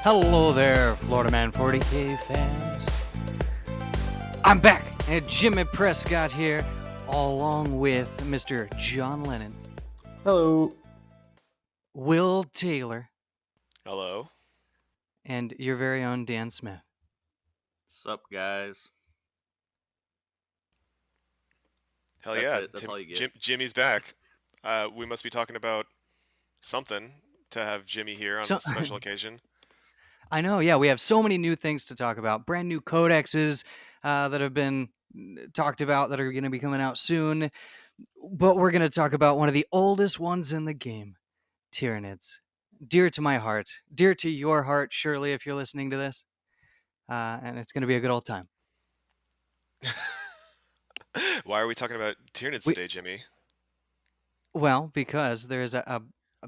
Hello there, Florida Man 40k fans. I'm back, and Jimmy Prescott here, along with Mr. John Lennon, Hello. Will Taylor, Hello. and your very own Dan Smith. Sup, guys? Hell That's yeah, it. That's all you get. Jimmy's back. We must be talking about something to have Jimmy here on this special occasion. I know, yeah, we have so many new things to talk about. Brand new codexes that have been talked about that are going to be coming out soon. But we're going to talk about one of the oldest ones in the game, Tyranids. Dear to my heart, dear to your heart, surely, if you're listening to this. And it's going to be a good old time. Why are we talking about Tyranids today, Jimmy? Well, because there's a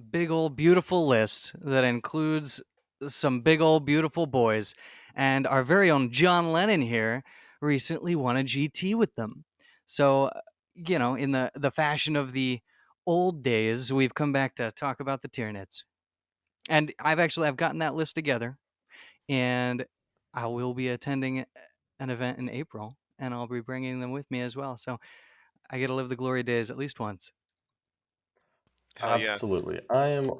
big old beautiful list that includes some big old beautiful boys, and our very own John Lennon here recently won a GT with them. So, in the fashion of the old days, we've come back to talk about the Tyranids. And I've gotten that list together, and I will be attending an event in April, and I'll be bringing them with me as well. So I get to live the glory days at least once. Hell yeah. Absolutely. I am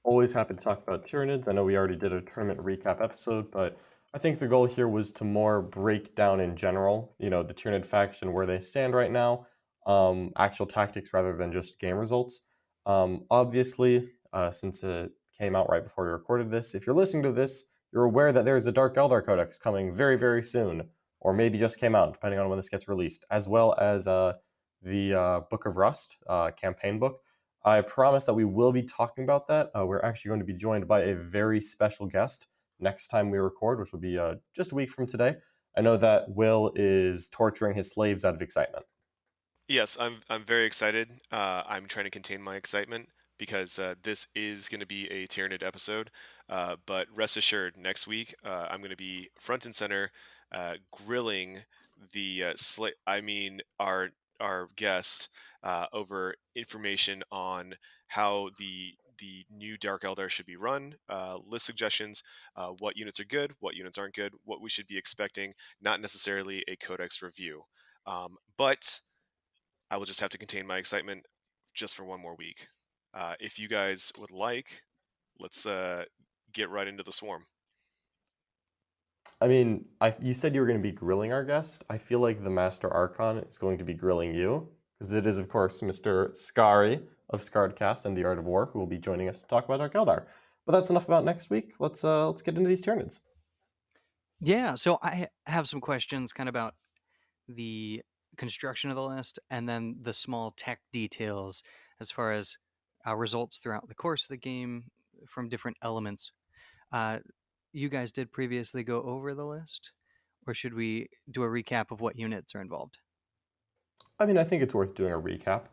always happy to talk about Tyranids. I know we already did a tournament recap episode, but I think the goal here was to more break down in general, the Tyranid faction, where they stand right now, actual tactics rather than just game results. Obviously, since it came out right before we recorded this, if you're listening to this, you're aware that there's a Dark Eldar Codex coming very, very soon, or maybe just came out, depending on when this gets released, as well as the Book of Rust campaign book. I promise that we will be talking about that. We're actually going to be joined by a very special guest next time we record, which will be just a week from today. I know that Will is torturing his slaves out of excitement. Yes, I'm very excited. I'm trying to contain my excitement because this is going to be a Tyranid episode. But rest assured, next week I'm going to be front and center, grilling the our guest over information on how the new Dark Eldar should be run, list suggestions, what units are good, what units aren't good, what we should be expecting, not necessarily a codex review. But I will just have to contain my excitement just for one more week. If you guys would like, let's get right into the swarm. I mean, you said you were going to be grilling our guest. I feel like the Master Archon is going to be grilling you, because it is, of course, Mr. Skari of Scarredcast and the Art of War, who will be joining us to talk about Dark Eldar. But that's enough about next week. Let's get into these Tyranids. Yeah, so I have some questions kind of about the construction of the list and then the small tech details as far as results throughout the course of the game from different elements. You guys did previously go over the list, or should we do a recap of what units are involved? I mean, I think it's worth doing a recap.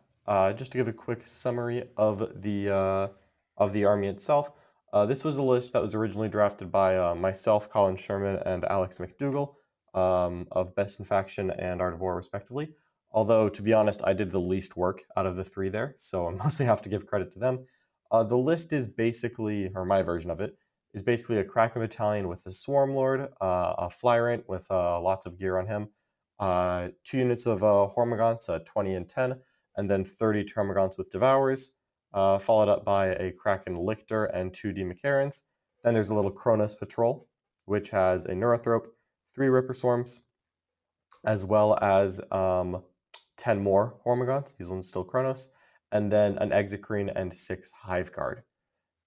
Just to give a quick summary of the army itself. This was a list that was originally drafted by myself, Colin Sherman, and Alex McDougall of Best in Faction and Art of War, respectively. Although, to be honest, I did the least work out of the three there, so I mostly have to give credit to them. The list is basically, or my version of it, is basically a Kraken battalion with a Swarm Lord, a Flyrant with lots of gear on him, 2 units of Hormagaunts, 20 and 10, and then 30 Termagants with Devours, followed up by a Kraken Lictor and 2 Demacarons. Then there's a little Kronos Patrol, which has a Neurothrope, 3 Ripper Swarms, as well as 10 more Hormagaunts, these ones still Kronos, and then an Exocrine and 6 Hive Guard.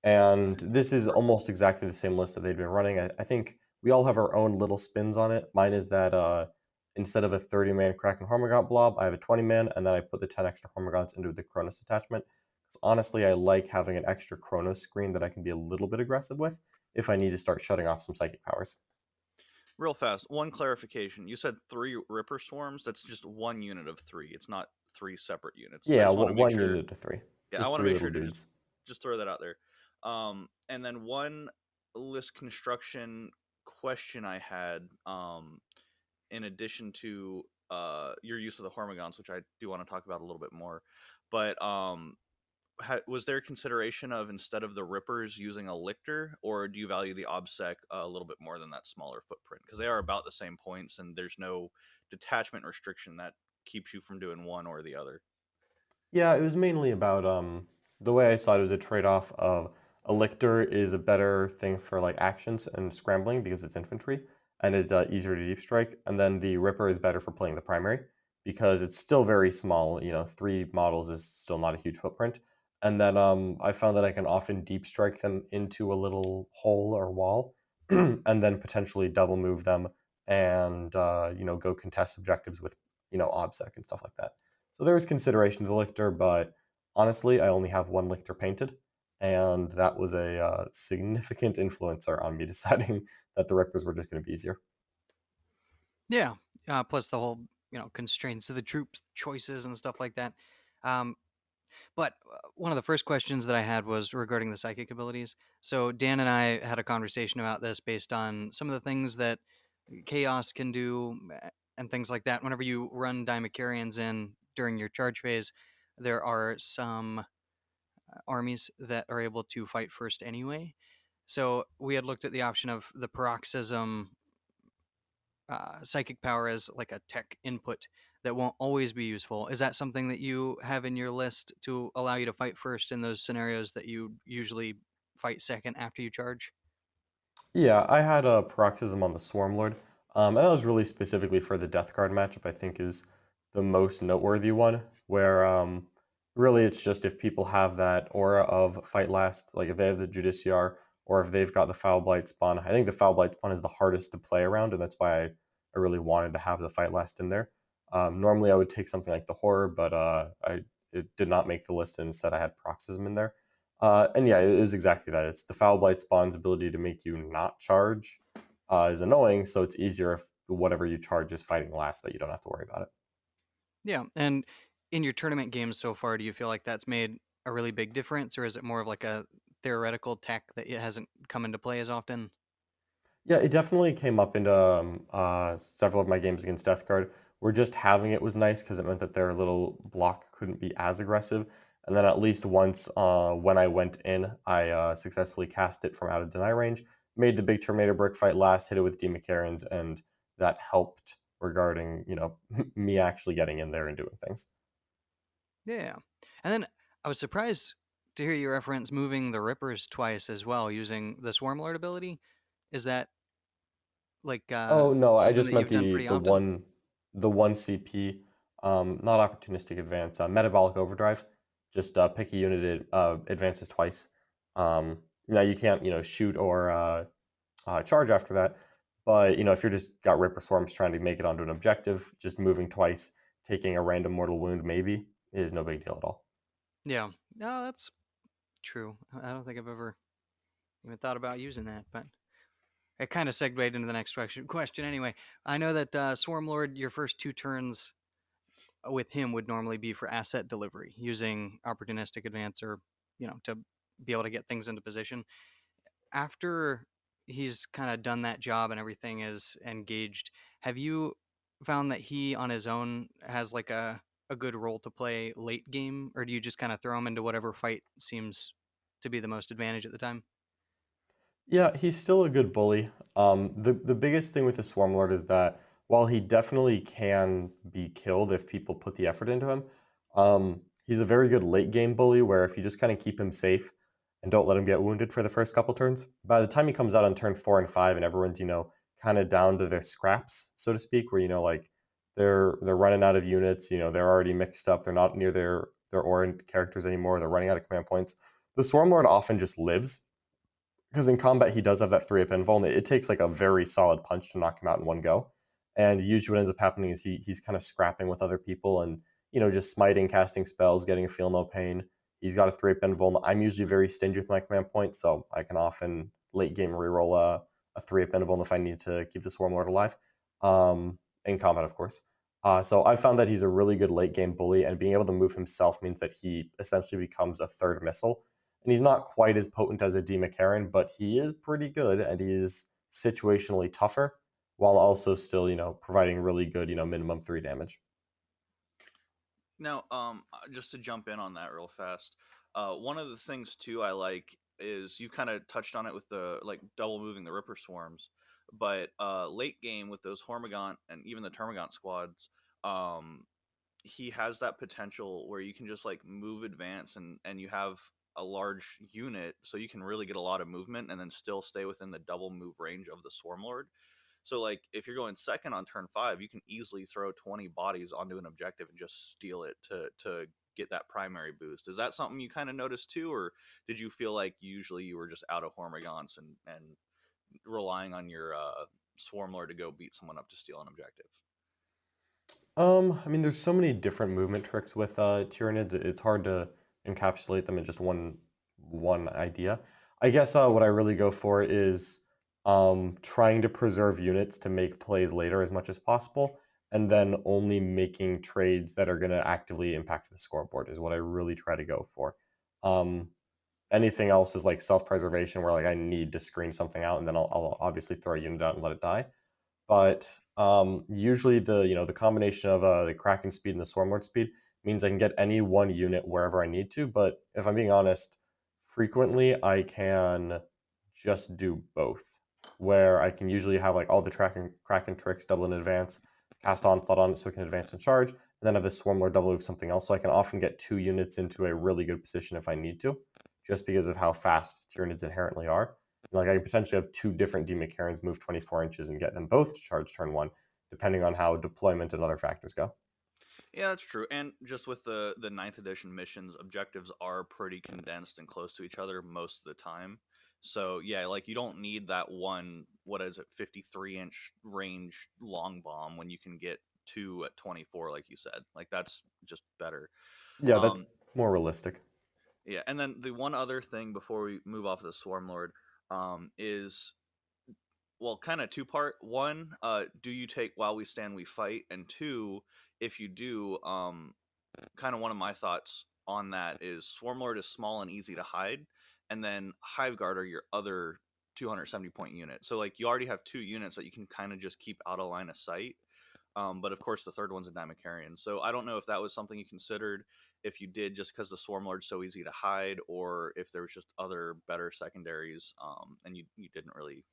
And this is almost exactly the same list that they've been running. I think we all have our own little spins on it. Mine is that instead of a 30-man Kraken Hormagaunt blob, I have a 20-man, and then I put the 10 extra Hormagaunts into the Kronos attachment. Because honestly, I like having an extra Kronos screen that I can be a little bit aggressive with if I need to start shutting off some psychic powers. Real fast, one clarification. You said 3 Ripper Swarms. That's just 1 unit of 3. It's not 3 separate units. I Yeah, just want to make one sure. unit to 3. Yeah, Just I want to 3 make little sure to dudes. just throw that out there. And then one list construction question I had, in addition to your use of the Hormagaunts, which I do want to talk about a little bit more. But was there consideration of, instead of the Rippers, using a Lictor, or do you value the OBSEC a little bit more than that smaller footprint? Because they are about the same points, and there's no detachment restriction that keeps you from doing one or the other. Yeah, it was mainly about the way I saw it was a trade-off of a lictor is a better thing for like actions and scrambling because it's infantry and is easier to deep strike, and then the Ripper is better for playing the primary because it's still very small. You know, 3 models is still not a huge footprint. And then I found that I can often deep strike them into a little hole or wall, and then potentially double move them and go contest objectives with obsec and stuff like that. So there was consideration to the lictor, but honestly, I only have one lictor painted, and that was a significant influencer on me deciding that the Rippers were just going to be easier. Yeah. Plus the whole, constraints of the troops choices and stuff like that. Um, but one of the first questions that I had was regarding the psychic abilities. So Dan and I had a conversation about this based on some of the things that Chaos can do and things like that. Whenever you run Dimacarians in during your charge phase, there are some armies that are able to fight first anyway. So we had looked at the option of the paroxysm psychic power as like a tech input that won't always be useful. Is that something that you have in your list to allow you to fight first in those scenarios that you usually fight second after you charge? Yeah, I had a paroxysm on the Swarmlord, and that was really specifically for the Death Guard matchup. I think is the most noteworthy one, where really it's just if people have that aura of fight last, like if they have the Judiciar or if they've got the Foul Blight spawn. I think the Foul Blight spawn is the hardest to play around, and that's why I really wanted to have the fight last in there. Normally I would take something like the Horror, but it did not make the list, and instead I had paroxysm in there. And yeah, it is exactly that. It's the Foul Blight spawn's ability to make you not charge is annoying, so it's easier if whatever you charge is fighting last that you don't have to worry about it. Yeah, and in your tournament games so far, do you feel like that's made a really big difference, or is it more of like a theoretical tech that it hasn't come into play as often? Yeah, it definitely came up into several of my games against Death Guard, where just having it was nice because it meant that their little block couldn't be as aggressive. And then at least once when I went in, I successfully cast it from out of deny range, made the big Terminator brick fight last, hit it with Demacarians, and that helped regarding, me actually getting in there and doing things. Yeah, and then I was surprised to hear you reference moving the Rippers twice as well using the Swarmlord ability. Is that like Oh no, I something just that meant you've done the pretty the often? one the one CP, not opportunistic advance, metabolic overdrive. Just pick a unit, it advances twice. Now you can't shoot or charge after that, but if you're just got Ripper Swarms trying to make it onto an objective, just moving twice, taking a random mortal wound maybe is no big deal at all. Yeah, no, that's true. I don't think I've ever even thought about using that, but it kind of segued into the next question anyway. I know that Swarmlord, your first 2 turns with him would normally be for asset delivery, using opportunistic advance or to be able to get things into position. After he's kind of done that job and everything is engaged, have you found that he on his own has like a good role to play late game, or do you just kind of throw him into whatever fight seems to be the most advantage at the time? Yeah, he's still a good bully. The biggest thing with the Swarmlord is that while he definitely can be killed if people put the effort into him, he's a very good late game bully where if you just kind of keep him safe and don't let him get wounded for the first couple turns, by the time he comes out on turn 4 and 5 and everyone's kind of down to their scraps, so to speak, where like they're running out of units, they're already mixed up, they're not near their Orin characters anymore, they're running out of command points. The Swarmlord often just lives because in combat he does have that 3-up invul, and it takes like a very solid punch to knock him out in one go. And usually what ends up happening is he's kind of scrapping with other people and just smiting, casting spells, getting a feel no pain. He's got a 3-up invul. I'm usually very stingy with my command points, so I can often late game reroll a 3-up invul if I need to keep the Swarmlord alive. In combat, of course. So I found that he's a really good late game bully, and being able to move himself means that he essentially becomes a third missile, and he's not quite as potent as a D McCarran, but he is pretty good, and he's situationally tougher while also still, providing really good, minimum 3 damage. Now, just to jump in on that real fast, One of the things too I like is you kind of touched on it with the like double moving the Ripper swarms, but late game with those Hormigaunt and even the Termagant squads, um, he has that potential where you can just like move advance and you have a large unit, so you can really get a lot of movement and then still stay within the double move range of the Swarmlord. So like if you're going second on turn 5, you can easily throw 20 bodies onto an objective and just steal it to get that primary boost. Is that something you kind of noticed too, or did you feel like usually you were just out of Hormigons and relying on your Swarmlord to go beat someone up to steal an objective? I mean, there's so many different movement tricks with Tyranids. It's hard to encapsulate them in just one idea. I guess what I really go for is trying to preserve units to make plays later as much as possible, and then only making trades that are going to actively impact the scoreboard is what I really try to go for. Um, Anything else is like self-preservation, where like I need to screen something out, and then I'll obviously throw a unit out and let it die. But usually the combination of the Kraken speed and the Swarmlord speed means I can get any one unit wherever I need to. But if I'm being honest, frequently I can just do both, where I can usually have like all the Kraken tricks double in advance, cast Onslaught on it so it can advance and charge, and then have the Swarmlord double move something else. So I can often get 2 units into a really good position if I need to, just because of how fast Tyranids inherently are. Like I could potentially have 2 different Demacarons move 24 inches and get them both to charge turn 1, depending on how deployment and other factors go. Yeah, that's true. And just with the ninth edition missions, objectives are pretty condensed and close to each other most of the time. So yeah, like you don't need that one, what is it, 53-inch range long bomb when you can get 2 at 24, like you said. Like that's just better. Yeah, that's Um, more realistic. yeah, and then the one other thing before we move off of the Swarmlord, is, well, kind of two part. One, do you take while we stand we fight? And two, if you do, kind of one of my thoughts on that is Swarmlord is small and easy to hide, and then Hiveguard are your other 270 point unit. So like you already have 2 units that you can kind of just keep out of line of sight. But of course, the third one's a Dimacarian. So I don't know if that was something you considered, if you did just because the Swarmlord's so easy to hide, or if there was just other better secondaries, and you didn't really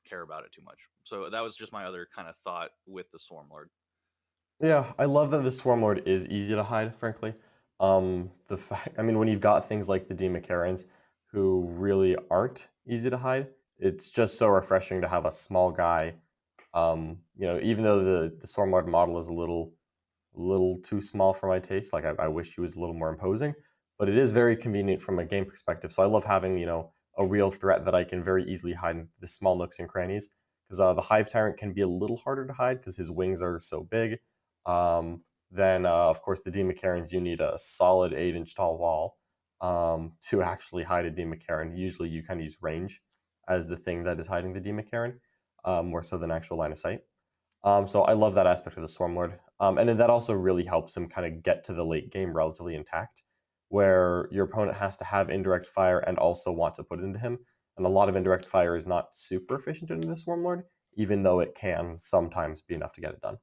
care about it too much. So that was just my other kind of thought with the Swarmlord. Yeah, I love that the Swarmlord is easy to hide, frankly. The fact, I mean, when you've got things like the Demacarons who really aren't easy to hide, it's just so refreshing to have a small guy. Even though the Swarmlord model is a little too small for my taste. Like I wish he was a little more imposing, but it is very convenient from a game perspective. So I love having a real threat that I can very easily hide in the small nooks and crannies. Because the Hive Tyrant can be a little harder to hide because his wings are so big. Then of course the Demacarons, you need a solid 8-inch tall wall to actually hide a Demacaron. Usually you kind of use range as the thing that is hiding the Demacaron, more so than actual line of sight. So I love that aspect of the Swarmlord. And then that also really helps him kind of get to the late game relatively intact, where your opponent has to have indirect fire and also want to put it into him. And a lot of indirect fire is not super efficient into the Swarmlord, even though it can sometimes be enough to get it done.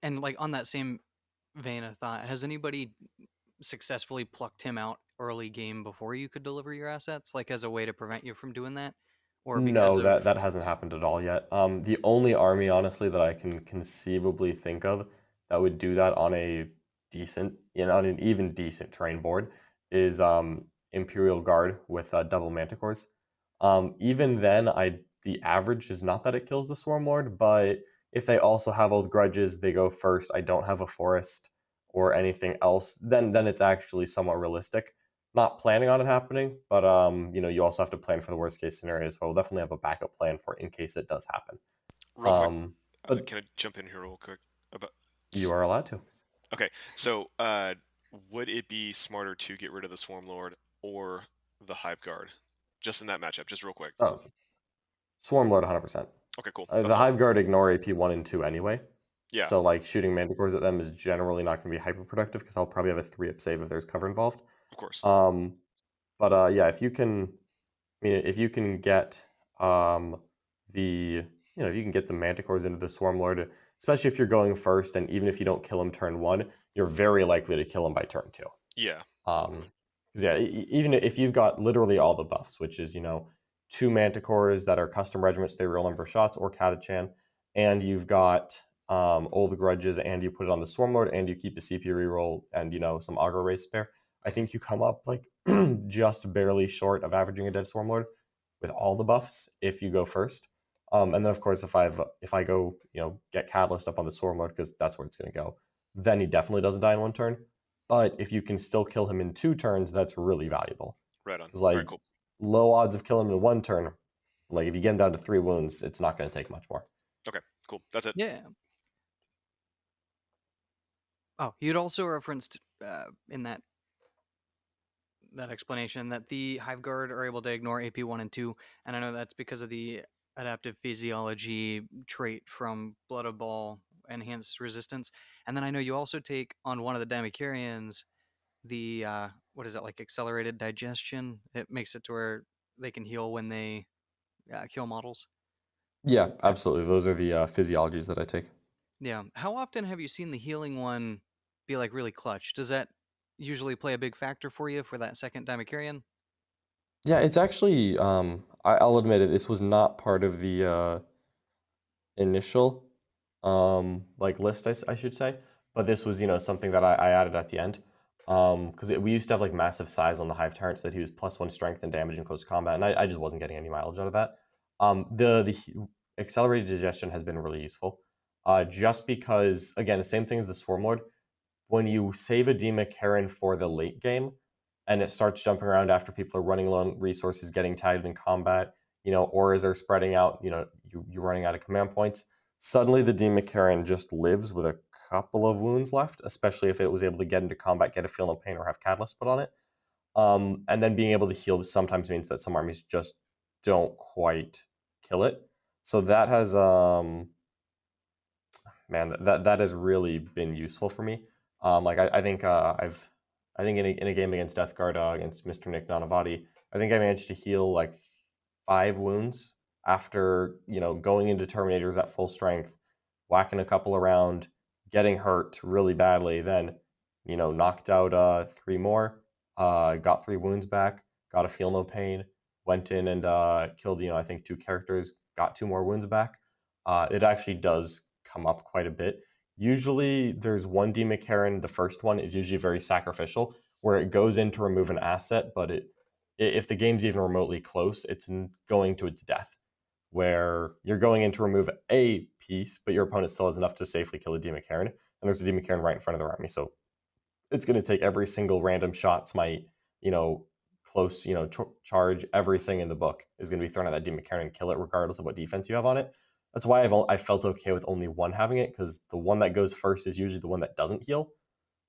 And like on that same vein of thought, has anybody successfully plucked him out early game before you could deliver your assets, like as a way to prevent you from doing that, or because No, of? that hasn't happened at all yet. The only army, honestly, that I can conceivably think of that would do that on a on an even decent terrain board is Imperial Guard with double Manticores. Even then, the average is not that it kills the Swarmlord, but if they also have old grudges, they go first. I don't have a forest or anything else, then it's actually somewhat realistic. Not planning on it happening, but you also have to plan for the worst case scenario as well. We'll definitely have a backup plan for in case it does happen. Real quick, But can I jump in here real quick? About you just are allowed to. okay. So, would it be smarter to get rid of the Swarm Lord or the Hive Guard, just in that matchup, just real quick? Oh, Swarmlord 100%. Okay, cool. The That's all. Hive Guard ignore AP 1 and 2 anyway. Yeah, So like shooting Manticores at them is generally not going to be hyper productive because I'll probably have a 3-up save if there's cover involved. of course. Um, but yeah, if you can, I mean, if you can get the if you can get the Manticores into the Swarmlord, especially if you're going first, and even if you don't kill him turn 1, you're very likely to kill him by turn 2. Yeah. Because yeah, even if you've got literally all the buffs, which is two Manticores that are custom regiments, they roll number of shots, or Catachan, and you've got Old Grudges, and you put it on the Swarm Lord, and you keep the CP reroll, and some Aggro Race spare. I think you come up like just barely short of averaging a dead Swarm Lord with all the buffs if you go first. And then of course if I go get Catalyst up on the Swarm Lord, because that's where it's going to go, then he definitely doesn't die in one turn. But if you can still kill him in 2 turns, that's really valuable. Right on. Because All right, cool. low odds of killing him in 1 turn. Like if you get him down to 3 wounds, it's not going to take much more. Okay, cool. That's it. Yeah. Oh, you'd also referenced in that explanation that the Hive Guard are able to ignore AP 1 and 2, and I know that's because of the adaptive physiology trait from Blood of Ball, enhanced resistance. And then I know you also take on one of the Damicarians the what is it, like accelerated digestion? It makes it to where they can heal when they kill models. Yeah, absolutely. Those are the physiologies that I take. Yeah. How often have you seen the healing one be like really clutch? Does that usually play a big factor for you for that second Dimicarian? Yeah, it's actually I'll admit it, this was not part of the initial like list, I should say, but this was something that I added at the end, because we used to have like massive size on the Hive Tyrant, so that he was +1 strength and damage in close combat, and I just wasn't getting any mileage out of that. The accelerated digestion has been really useful, just because, again, the same thing as the Swarm Lord. When you save a Demon for the late game, and it starts jumping around after people are running low on resources, getting tagged in combat, auras are spreading out, you're running out of command points. Suddenly, the Demon just lives with a couple of wounds left, especially if it was able to get into combat, get a Feel No Pain, or have Catalyst put on it. And then being able to heal sometimes means that some armies just don't quite kill it. So that has man, that has really been useful for me. Like I think I think in a game against Death Guard, against Mr. Nick Nanavati, I think I managed to heal like 5 wounds after going into Terminators at full strength, whacking a couple around, getting hurt really badly, then knocked out 3 more, got 3 wounds back, got a Feel No Pain, went in and killed I think 2 characters, got 2 more wounds back. It actually does come up quite a bit. Usually there's one Demon, the first one is usually very sacrificial, where it goes in to remove an asset, but if the game's even remotely close, it's going to its death, where you're going in to remove a piece, but your opponent still has enough to safely kill a Demon, and there's a Demon right in front of their army, so it's going to take every single random shot smite, close, charge, everything in the book is going to be thrown at that Demon and kill it, regardless of what defense you have on it. That's why I felt okay with only one having it, because the one that goes first is usually the one that doesn't heal.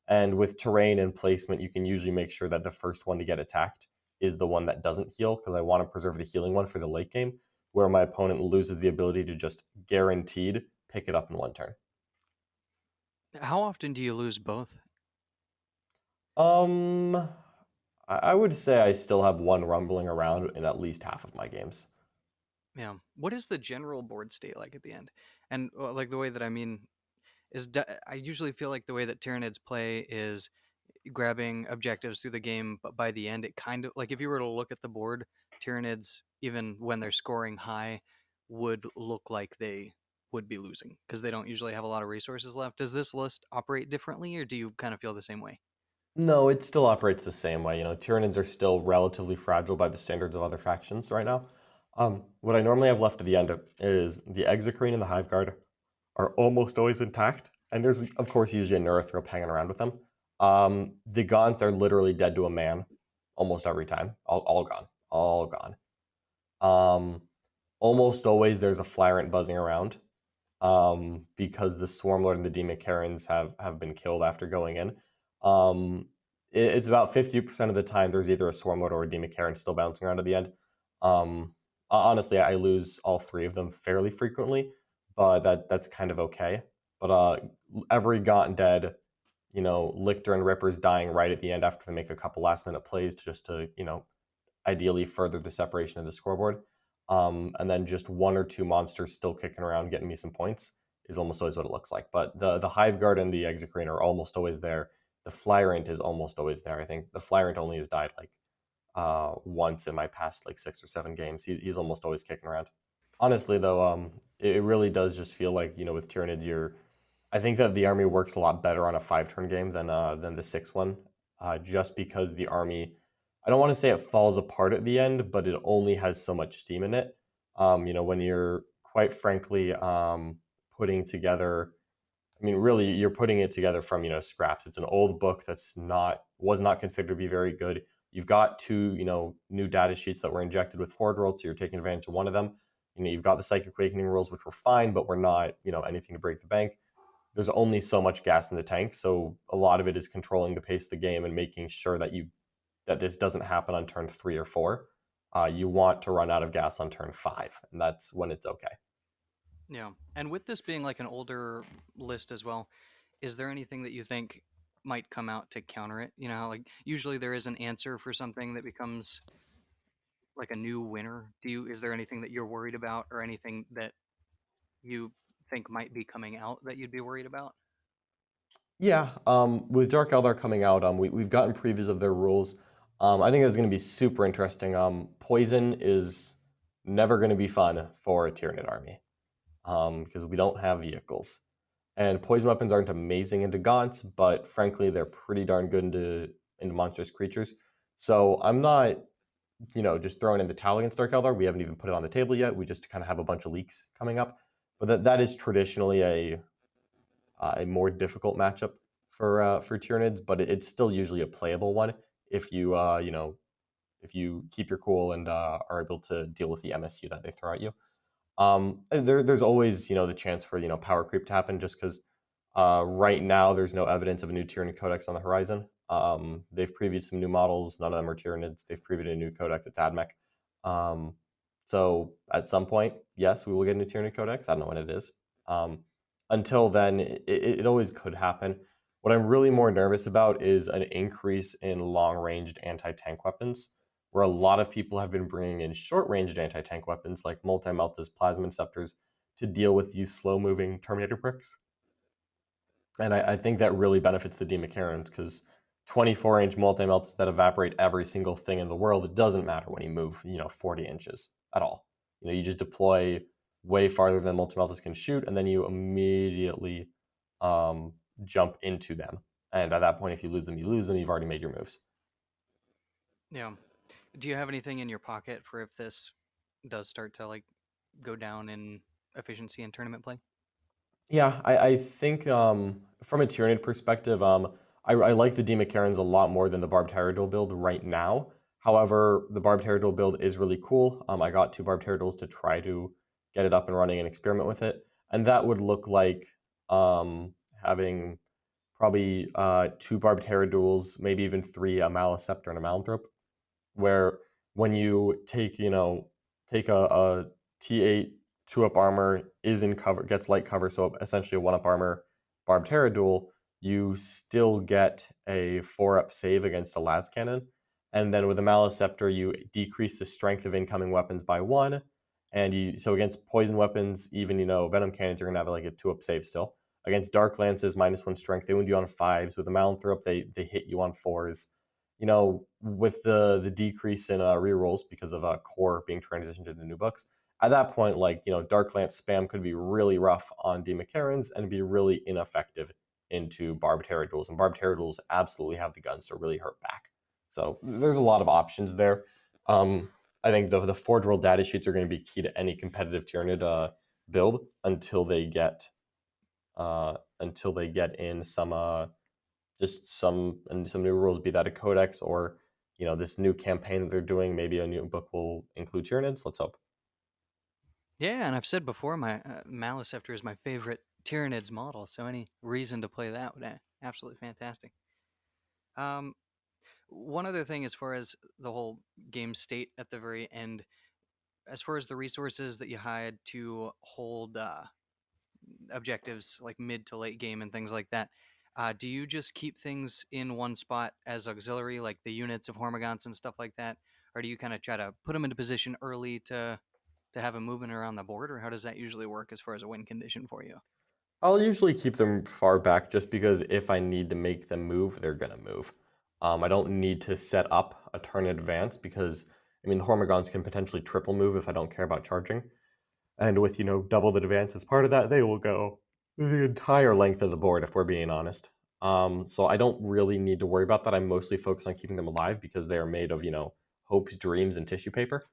And with terrain and placement, you can usually make sure that the first one to get attacked is the one that doesn't heal, because I want to preserve the healing one for the late game, where my opponent loses the ability to just guaranteed pick it up in 1 turn. How often do you lose both? I would say I still have one rumbling around in at least half of my games. Yeah. What is the general board state like at the end? And like the way that I mean is I usually feel like the way that Tyranids play is grabbing objectives through the game, but by the end it kind of like if you were to look at the board, Tyranids, even when they're scoring high, would look like they would be losing because they don't usually have a lot of resources left. Does this list operate differently, or do you kind of feel the same way? No, it still operates the same way. Tyranids are still relatively fragile by the standards of other factions right now. What I normally have left at the end is the Exocrine and the Hive Guard are almost always intact, and there's of course usually a Neurothrope hanging around with them. The Gaunts are literally dead to a man almost every time, all gone, all gone. Almost always there's a Flarent buzzing around, because the Swarm Lord and the Demon have been killed after going in. It's about 50% of the time there's either a Swarm Lord or a Demon still bouncing around at the end. Honestly, I lose all 3 of them fairly frequently, but that's kind of okay. But every Gaunt dead, Lictor and Ripper's dying right at the end after they make a couple last minute plays just to ideally further the separation of the scoreboard. And then just 1 or 2 monsters still kicking around getting me some points is almost always what it looks like. But the Hive Guard and the Exocrine are almost always there. the Flyrant is almost always there. I think the Flyrant only has died like once in my past like 6 or 7 games. He's almost always kicking around. Honestly, though, it really does just feel like with Tyranids, I think that the army works a lot better on a 5 turn game than the 6 one, just because the army. I don't want to say it falls apart at the end, but it only has so much steam in it. When you're quite frankly putting together. I mean, really, you're putting it together from scraps. It's an old book that's was not considered to be very good. You've got two new data sheets that were injected with Forge World, so you're taking advantage of one of them. You've got the Psychic Awakening rules, which were fine, but were not anything to break the bank. There's only so much gas in the tank, so a lot of it is controlling the pace of the game and making sure that this doesn't happen on turn 3 or 4. You want to run out of gas on turn 5, and that's when it's okay. Yeah. And with this being like an older list as well, is there anything that you think might come out to counter it? You know, how, like usually there is an answer for something that becomes like a new winner. Is there anything that you're worried about or anything that you think might be coming out that you'd be worried about? Yeah, with Dark Eldar coming out, we've gotten previews of their rules. I think it's going to be super interesting. Poison is never going to be fun for a Tyranid army because we don't have vehicles. And poison weapons aren't amazing into gaunts, but frankly, they're pretty darn good into monstrous creatures. So I'm not, just throwing in the towel against Dark Eldar. We haven't even put it on the table yet. We just kind of have a bunch of leaks coming up. But that is traditionally a more difficult matchup for Tyranids, but it's still usually a playable one if if you keep your cool and are able to deal with the MSU that they throw at you. There's always the chance for power creep to happen just because right now there's no evidence of a new Tyranid codex on the horizon. They've previewed some new models. None of them are Tyranids. They've previewed a new codex. It's AdMech. Um, so at some point, yes, we will get a new Tyranid codex. I don't know when it is. Until then, it always could happen. What I'm really more nervous about is an increase in long-ranged anti-tank weapons, where a lot of people have been bringing in short-ranged anti-tank weapons like multi-meltas, plasma inceptors to deal with these slow-moving Terminator bricks. And I think that really benefits the Demacarons because 24-inch multi-meltas that evaporate every single thing in the world, it doesn't matter when you move 40 inches at all. You just deploy way farther than multi-meltas can shoot, and then you immediately jump into them. And at that point, if you lose them, you lose them. You've already made your moves. Yeah. Do you have anything in your pocket for if this does start to like go down in efficiency in tournament play? Yeah, I think from a Tyranid perspective, I like the Demacarons a lot more than the Barbed Harridool build right now. However, the Barbed Harridool build is really cool. I got 2 Barbed Harridools to try to get it up and running and experiment with it. And that would look like having probably 2 Barbed Harridools, maybe even 3, a Maliceptor and a Malanthrope, where when you take a T8 2-up armor is in cover, gets light cover, so essentially a 1-up armor barbed Harridool, you still get a 4-up save against a las cannon, and then with a Maliceptor you decrease the strength of incoming weapons by 1, and so against poison weapons, even venom cannons, you're gonna have like a 2-up save still. Against dark lances, -1 strength, they wound you on 5s. With the Malanthrope, they hit you on 4s. With the decrease in rerolls because of core being transitioned into new books, at that point, like Dark Lance spam could be really rough on Demacarons and be really ineffective into Barbed Harridools, and Barbed Harridools absolutely have the guns to really hurt back. So there's a lot of options there. I think the Forge World data sheets are going to be key to any competitive Tyranid build until they get in some new rules, be that a codex or this new campaign that they're doing. Maybe a new book will include Tyranids. Let's hope. Yeah, and I've said before, my Maliceptor is my favorite Tyranids model, so any reason to play that would be absolutely fantastic. Um, one other thing, as far as the whole game state at the very end, as far as the resources that you had to hold objectives like mid to late game and things like that, do you just keep things in one spot as auxiliary, like the units of Hormagaunts and stuff like that, or do you kind of try to put them into position early to have a movement around the board, or how does that usually work as far as a win condition for you? I'll usually keep them far back just because if I need to make them move, they're gonna move. I don't need to set up a turn in advance because I mean the Hormigons can potentially triple move if I don't care about charging. And with, double the advance as part of that, they will go the entire length of the board if we're being honest. So I don't really need to worry about that. I'm mostly focused on keeping them alive because they are made of, hopes, dreams, and tissue paper.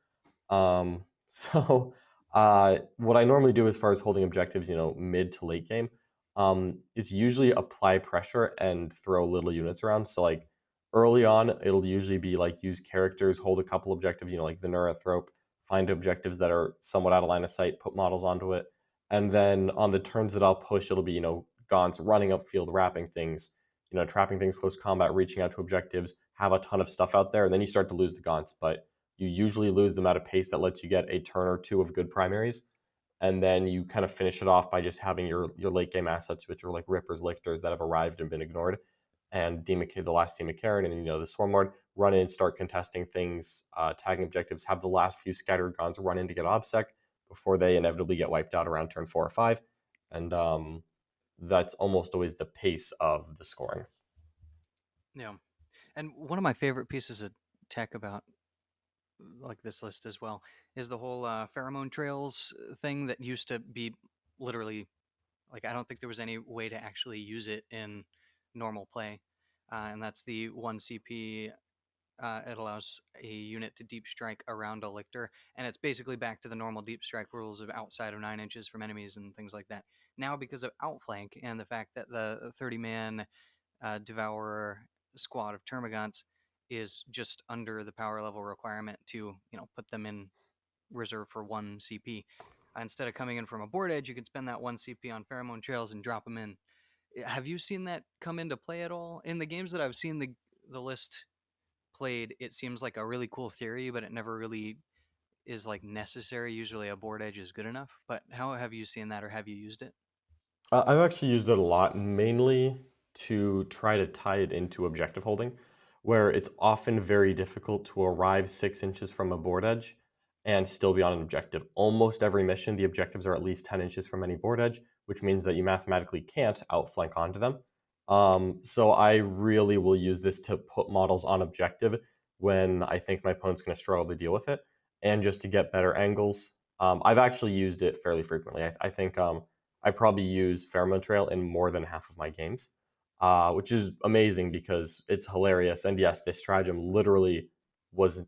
So what I normally do as far as holding objectives, mid to late game, is usually apply pressure and throw little units around. So like early on, it'll usually be like use characters, hold a couple objectives, like the Neurathrope, find objectives that are somewhat out of line of sight, put models onto it. And then on the turns that I'll push, it'll be, Gaunts running upfield, wrapping things, trapping things close combat, reaching out to objectives, have a ton of stuff out there, and then you start to lose the Gaunts. But you usually lose them at a pace that lets you get a turn or two of good primaries. And then you kind of finish it off by just having your late game assets, which are like Rippers, Lictors that have arrived and been ignored, and the last Demon Karen, and the Swarm Lord run in, start contesting things, tagging objectives, have the last few scattered Gons run in to get OBSEC before they inevitably get wiped out around turn 4 or 5. And that's almost always the pace of the scoring. Yeah. And one of my favorite pieces of tech about like this list as well is the whole pheromone trails thing that used to be literally like I don't think there was any way to actually use it in normal play, and that's the one CP. It allows a unit to deep strike around a lictor, and it's basically back to the normal deep strike rules of outside of 9 inches from enemies and things like that. Now, because of outflank and the fact that the 30-man Devourer squad of Termagants is just under the power level requirement to put them in reserve for one CP. Instead of coming in from a board edge, you can spend that one CP on pheromone trails and drop them in. Have you seen that come into play at all in the games that I've seen the list played? It seems like a really cool theory, but it never really is like necessary. Usually, a board edge is good enough. But how have you seen that, or have you used it? I've actually used it a lot, mainly to try to tie it into objective holding, where it's often very difficult to arrive 6 inches from a board edge and still be on an objective. Almost every mission, the objectives are at least 10 inches from any board edge, which means that you mathematically can't outflank onto them. So I really will use this to put models on objective when I think my opponent's going to struggle to deal with it, and just to get better angles. I've actually used it fairly frequently. I think I probably use Pheromone Trail in more than half of my games, which is amazing because it's hilarious. And yes, this stratagem literally was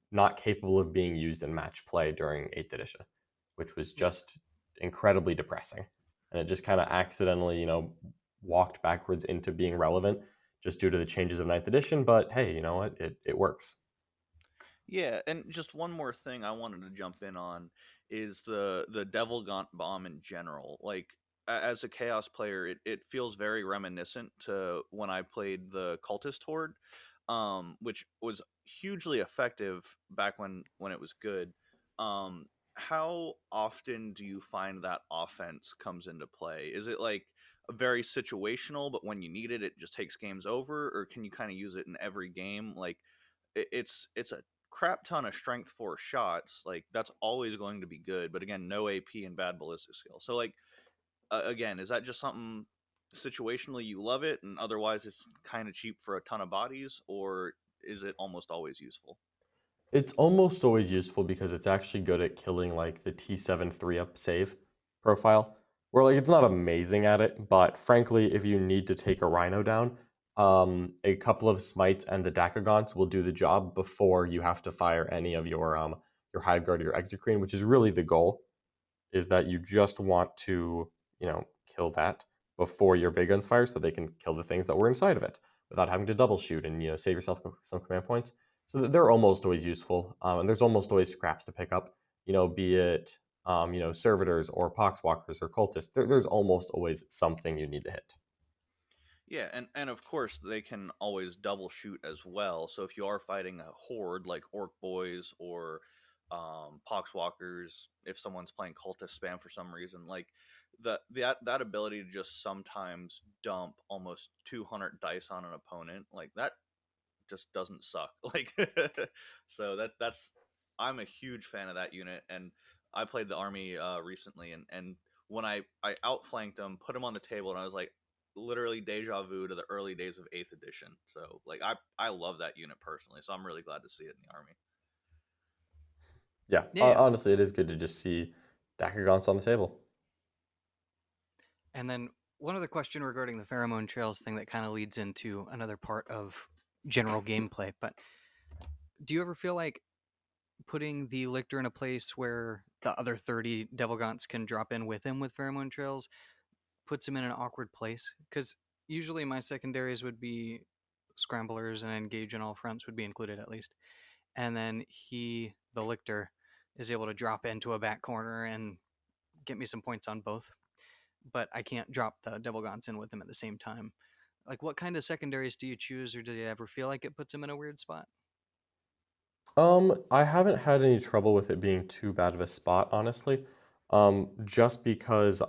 not capable of being used in match play during 8th edition, which was Yeah. just incredibly depressing. And it just kind of accidentally, walked backwards into being relevant just due to the changes of 9th edition. But hey, you know what? It works. Yeah, and just one more thing I wanted to jump in on is the Devil Gaunt bomb in general. Like as a Chaos player, it feels very reminiscent to when I played the Cultist Horde, which was hugely effective back when it was good. How often do you find that offense comes into play? Is it like very situational, but when you need it, it just takes games over, or can you kind of use it in every game? Like it's a crap ton of strength 4 shots. Like that's always going to be good, but again, no AP and bad ballistic skill. So like again, is that just something situationally you love it, and otherwise it's kind of cheap for a ton of bodies, or is it almost always useful? It's almost always useful because it's actually good at killing like the T7 3-up save profile. Where like it's not amazing at it, but frankly, if you need to take a Rhino down, a couple of smites and the Dakagons will do the job before you have to fire any of your Hive Guard or your Exocrine, which is really the goal. Is that you just want to kill that before your big guns fire, so they can kill the things that were inside of it without having to double shoot and save yourself some command points. So that they're almost always useful, and there's almost always scraps to pick up. Be it servitors or poxwalkers or cultists. There's almost always something you need to hit. Yeah, and of course they can always double shoot as well. So if you are fighting a horde like Orc Boys or Poxwalkers, if someone's playing cultist spam for some reason, like that ability to just sometimes dump almost 200 dice on an opponent, like that just doesn't suck. Like so that's I'm a huge fan of that unit, and I played the army recently, and when I outflanked him, put him on the table, and I was like, literally deja vu to the early days of 8th edition. So like I love that unit personally, so I'm really glad to see it in the army. Yeah, Yeah. honestly, it is good to just see Dakagons on the table. And then one other question regarding the pheromone trails thing that kind of leads into another part of general gameplay. But do you ever feel like putting the Lictor in a place where the other 30 Devil Gaunts can drop in with him with pheromone trails puts him in an awkward place? Because usually my secondaries would be scramblers and engage on all fronts would be included at least. And then the Lictor, is able to drop into a back corner and get me some points on both. But I can't drop the Devil Gaunts in with him at the same time. Like, what kind of secondaries do you choose, or do you ever feel like it puts him in a weird spot? I haven't had any trouble with it being too bad of a spot, honestly. Just because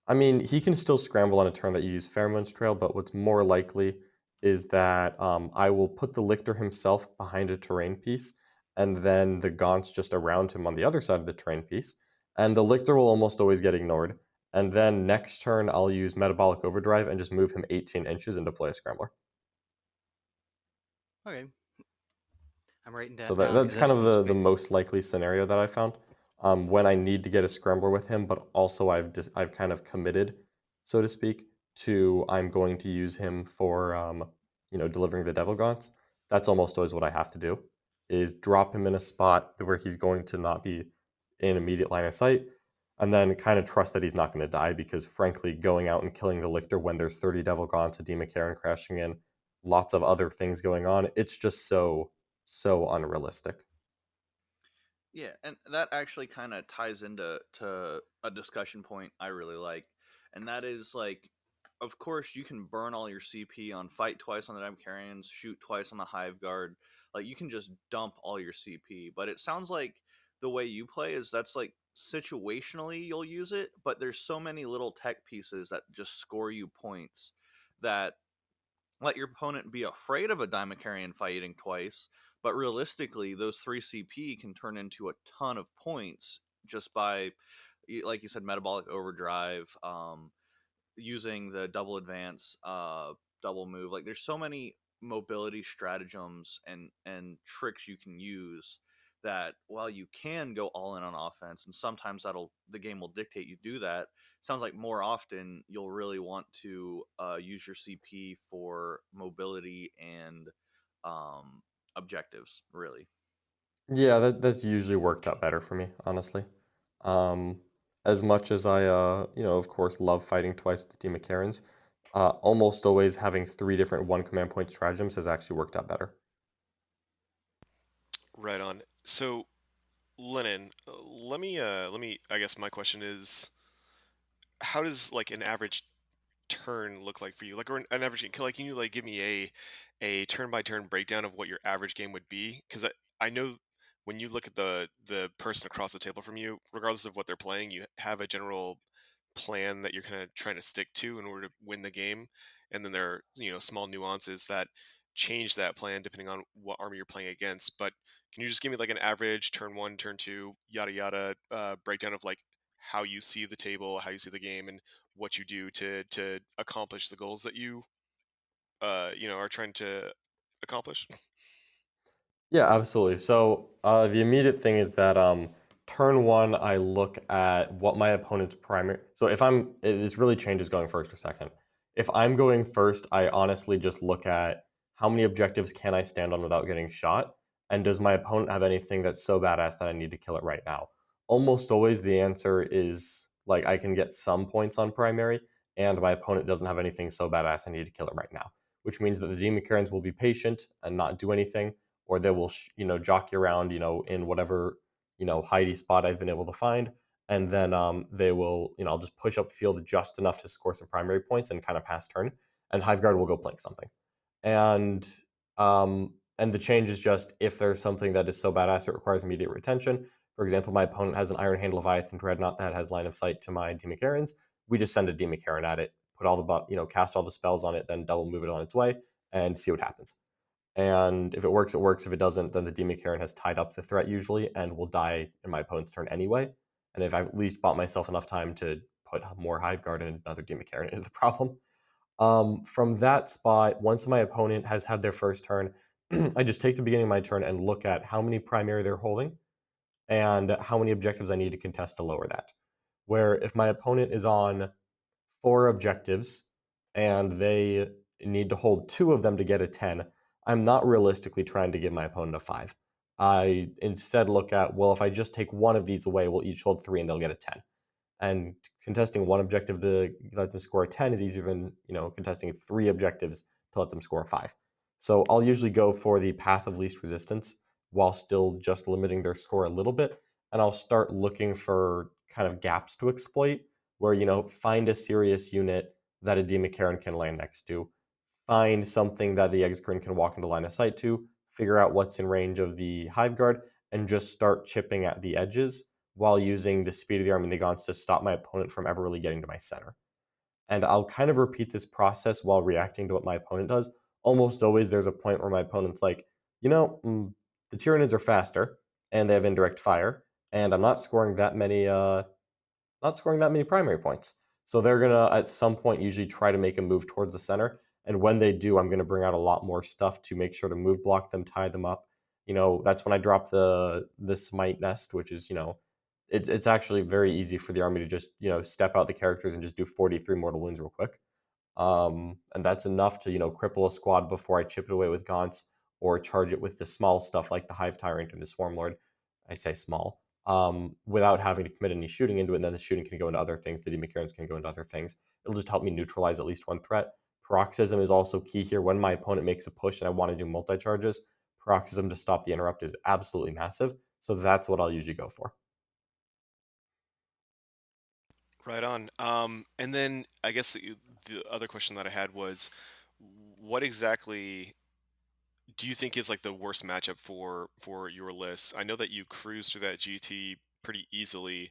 I mean, he can still scramble on a turn that you use Pheromone's Trail, but what's more likely is that I will put the Lictor himself behind a terrain piece, and then the Gaunts just around him on the other side of the terrain piece, and the Lictor will almost always get ignored. And then next turn, I'll use Metabolic Overdrive and just move him 18 inches and deploy a Scrambler. Okay, I'm writing So that down that's because that kind of seems the crazy. most likely scenario that I found when I need to get a scrambler with him, but also I've kind of committed, so to speak, to I'm going to use him for delivering the Devil Gaunts. That's almost always what I have to do is drop him in a spot where he's going to not be in immediate line of sight, and then kind of trust that he's not going to die because frankly, going out and killing the Lictor when there's 30 Devil Gaunts, a Demon Karen crashing in, lots of other things going on, it's just so unrealistic. Yeah, and that actually kind of ties into a discussion point I really like, and that is like, of course, you can burn all your CP on fight twice on the Dimecarians, shoot twice on the Hive Guard. Like you can just dump all your CP, but it sounds like the way you play is that's like situationally you'll use it, but there's so many little tech pieces that just score you points that let your opponent be afraid of a Dimecarian fighting twice, but realistically, those 3 CP can turn into a ton of points just by, like you said, metabolic overdrive, using the double advance, double move. Like, there's so many mobility stratagems and tricks you can use that while you can go all in on offense, and sometimes the game will dictate you do that. Sounds like more often you'll really want to use your CP for mobility and um, objectives. Really, Yeah, that's usually worked out better for me, honestly. Um, as much as I, of course, love fighting twice with the Demon almost always having three different one command point stratagems has actually worked out better. Right on. So, Lennon, let me. I guess my question is, how does like an average turn look like for you? Like, or an average game? Like, can you like give me a turn by turn breakdown of what your average game would be? Because I know when you look at the person across the table from you, regardless of what they're playing, you have a general plan that you're kind of trying to stick to in order to win the game, and then there are small nuances that change that plan depending on what army you're playing against. But can you just give me like an average turn one, turn two, yada yada breakdown of like how you see the table, how you see the game, and what you do to accomplish the goals that you are trying to accomplish? Yeah, absolutely. So the immediate thing is that turn one, I look at what my opponent's primary. So if this really changes going first or second. If I'm going first, I honestly just look at how many objectives can I stand on without getting shot, and does my opponent have anything that's so badass that I need to kill it right now? Almost always the answer is like I can get some points on primary, and my opponent doesn't have anything so badass I need to kill it right now, which means that the Demon Karens will be patient and not do anything, or they will jockey around in whatever hidey spot I've been able to find, and then they will I'll just push up field just enough to score some primary points and kind of pass turn, and Hive Guard will go plink something, and the change is just if there's something that is so badass it requires immediate retention. For example, my opponent has an Iron Hand Leviathan Dreadnought that has line of sight to my Demon Karens. We just send a Demon Karen at it, put all the cast all the spells on it, then double move it on its way, and see what happens. And if it works, it works. If it doesn't, then the Demon Karen has tied up the threat usually and will die in my opponent's turn anyway. and if I've at least bought myself enough time to put more Hive Guard and another Demon Carrion into the problem. From that spot, once my opponent has had their first turn, I just take the beginning of my turn and look at how many primary they're holding and how many objectives I need to contest to lower that. Where if my opponent is on 4 objectives and they need to hold 2 of them to get a 10, I'm not realistically trying to give my opponent a 5. I instead look at, well, if I just take one of these away, we'll each hold 3 and they'll get a 10. And contesting one objective to let them score a 10 is easier than, contesting 3 objectives to let them score a 5. So I'll usually go for the path of least resistance while still just limiting their score a little bit, and I'll start looking for kind of gaps to exploit where, find a serious unit that a Demon can land next to, find something that the Exegrin can walk into line of sight to, figure out what's in range of the Hive Guard, and just start chipping at the edges while using the speed of the army and the gaunts to stop my opponent from ever really getting to my center. And I'll kind of repeat this process while reacting to what my opponent does. Almost always there's a point where my opponent's like, the Tyranids are faster and they have indirect fire, and I'm not scoring that many primary points. So they're gonna at some point usually try to make a move towards the center. And when they do, I'm gonna bring out a lot more stuff to make sure to move block them, tie them up. That's when I drop the smite nest, which is, it's actually very easy for the army to just, step out the characters and just do 43 mortal wounds real quick. And that's enough to, cripple a squad before I chip it away with gaunts or charge it with the small stuff like the Hive Tyrant and the Swarm Lord. I say small, without having to commit any shooting into it. And then the shooting can go into other things. The Demon Carrions can go into other things. It'll just help me neutralize at least one threat. Paroxysm is also key here. When my opponent makes a push and I want to do multi-charges, Paroxysm to stop the interrupt is absolutely massive. So that's what I'll usually go for. Right on. And then I guess the other question that I had was, what exactly do you think is like the worst matchup for your list? I know that you cruised through that GT pretty easily,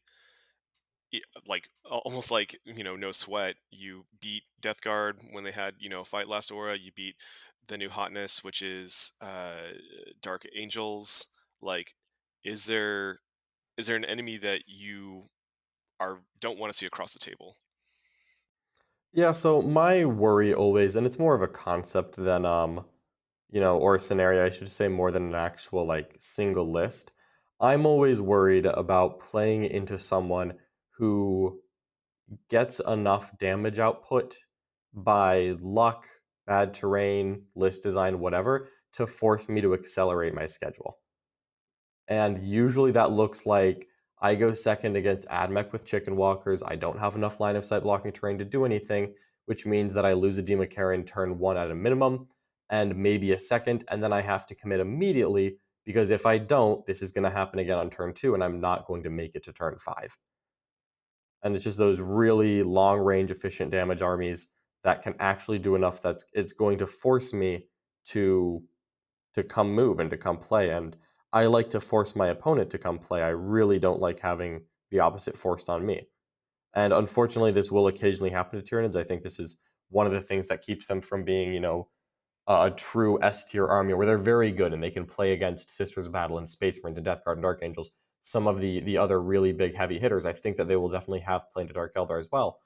like almost like no sweat. You beat Death Guard when they had fight last aura. You beat the new hotness, which is Dark Angels. Like, is there an enemy that you don't want to see across the table? Yeah, so my worry always, and it's more of a concept than or a scenario, I should say, more than an actual like single list. I'm always worried about playing into someone who gets enough damage output by luck, bad terrain, list design, whatever, to force me to accelerate my schedule. And usually that looks like I go second against AdMech with Chicken Walkers. I don't have enough line of sight blocking terrain to do anything, which means that I lose a Demon Carrion turn 1 at a minimum, and maybe a second, and then I have to commit immediately, because if I don't, this is going to happen again on turn 2, and I'm not going to make it to turn 5. And it's just those really long range efficient damage armies that can actually do enough that's it's going to force me to come move and to come play. And I like to force my opponent to come play. I really don't like having the opposite forced on me. And unfortunately, this will occasionally happen to Tyranids. I think this is one of the things that keeps them from being, a true S tier army where they're very good and they can play against Sisters of Battle and Space Marines and Death Guard and Dark Angels. Some of the other really big heavy hitters, I think that they will definitely have play into Dark Eldar as well.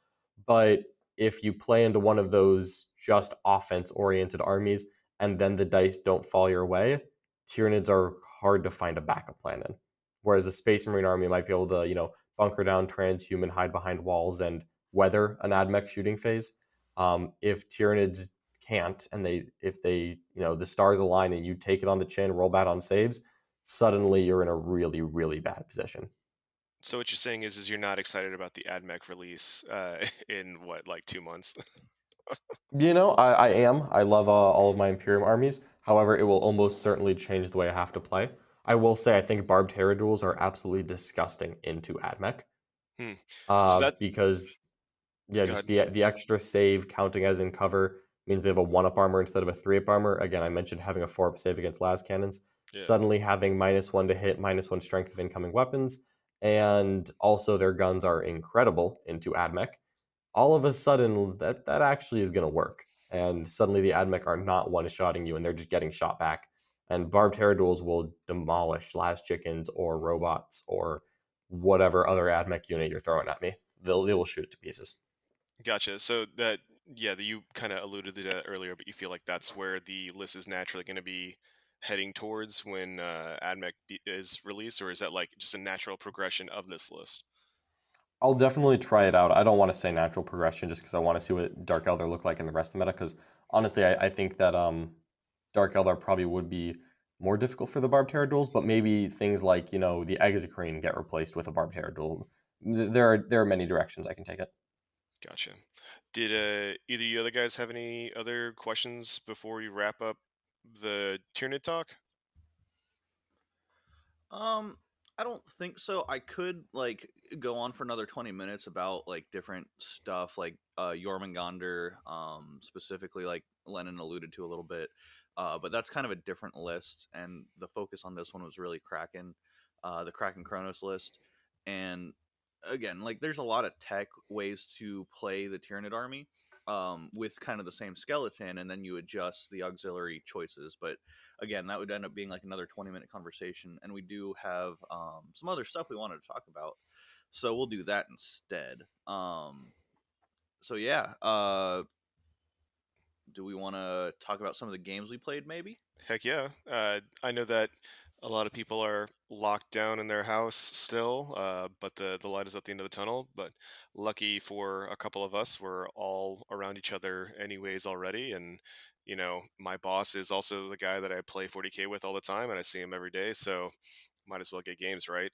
But if you play into one of those just offense oriented armies and then the dice don't fall your way, Tyranids are hard to find a backup plan in. Whereas a Space Marine army might be able to, bunker down transhuman, hide behind walls, and weather an AdMech shooting phase. If Tyranids can't, and if they, the stars align and you take it on the chin, roll bad on saves, suddenly you're in a really, really bad position. So what you're saying is you're not excited about the AdMech release in what, like 2 months? I am. I love all of my Imperium armies. However, it will almost certainly change the way I have to play. I will say I think barbed Terra duels are absolutely disgusting into AdMech. Hmm. So that Because yeah, Go just ahead. the extra save counting as in cover means they have a 1-up armor instead of a 3-up armor. Again, I mentioned having a 4-up save against las cannons. Yeah. Suddenly having -1 to hit, -1 strength of incoming weapons, and also their guns are incredible into AdMech. All of a sudden, that actually is going to work. And suddenly the AdMech are not one-shotting you, and they're just getting shot back. And barbed Terra duels will demolish las chickens or robots or whatever other AdMech unit you're throwing at me. They will shoot it to pieces. Gotcha. So that, yeah, that you kind of alluded to that earlier, but you feel like that's where the list is naturally going to be heading towards when AdMech is released, or is that like just a natural progression of this list? I'll definitely try it out. I don't want to say natural progression just because I want to see what Dark Eldar look like in the rest of the meta. Because honestly, I think that Dark Eldar probably would be more difficult for the Barbed Terror duels, but maybe things like the Exocrine get replaced with a Barbed Terror duel. There are many directions I can take it. Gotcha. Did either you other guys have any other questions before we wrap up the Tyranid talk? Um, I don't think so. I could like go on for another 20 minutes about like different stuff like Jormungandr, specifically like Lennon alluded to a little bit. But that's kind of a different list, and the focus on this one was really Kraken, the Kraken Chronos list. And again, like there's a lot of tech ways to play the Tyranid army. With kind of the same skeleton, and then you adjust the auxiliary choices. But again, that would end up being like another 20-minute conversation, and we do have some other stuff we wanted to talk about, so we'll do that instead. So yeah, do we want to talk about some of the games we played, maybe? Heck yeah. I know that a lot of people are locked down in their house still, but the light is at the end of the tunnel. But lucky for a couple of us, we're all around each other anyways already. And, my boss is also the guy that I play 40K with all the time, and I see him every day. So might as well get games, right?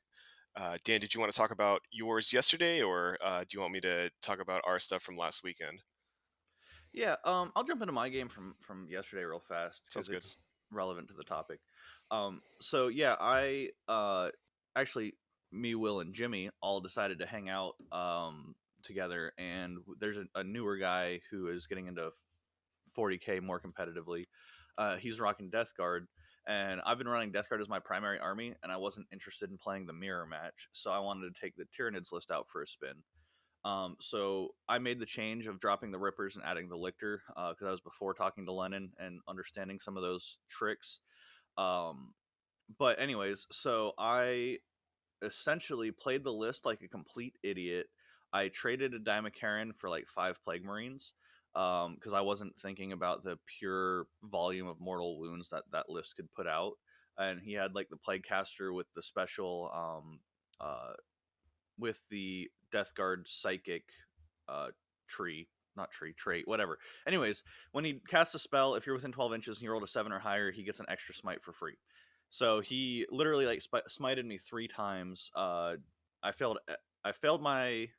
Dan, did you want to talk about yours yesterday, or do you want me to talk about our stuff from last weekend? Yeah, I'll jump into my game from yesterday real fast Sounds because good. it's relevant to the topic. So yeah, I actually, me, Will, and Jimmy all decided to hang out together, and there's a newer guy who is getting into 40k more competitively. He's rocking Death Guard, and I've been running Death Guard as my primary army, and I wasn't interested in playing the mirror match, so I wanted to take the Tyranids list out for a spin. So I made the change of dropping the Rippers and adding the Lictor because I was before talking to Lennon and understanding some of those tricks. Um, but anyways, so I essentially played the list like a complete idiot. I traded a Dimakaran for like 5 Plague Marines because I wasn't thinking about the pure volume of mortal wounds that that list could put out. And he had like the Plague Caster with the special with the Death Guard psychic uh, tree, not tree, trait, whatever. Anyways, when he casts a spell, if you're within 12 inches and you rolled a 7 or higher, he gets an extra smite for free. So he literally like smited me 3 times. I failed. I failed my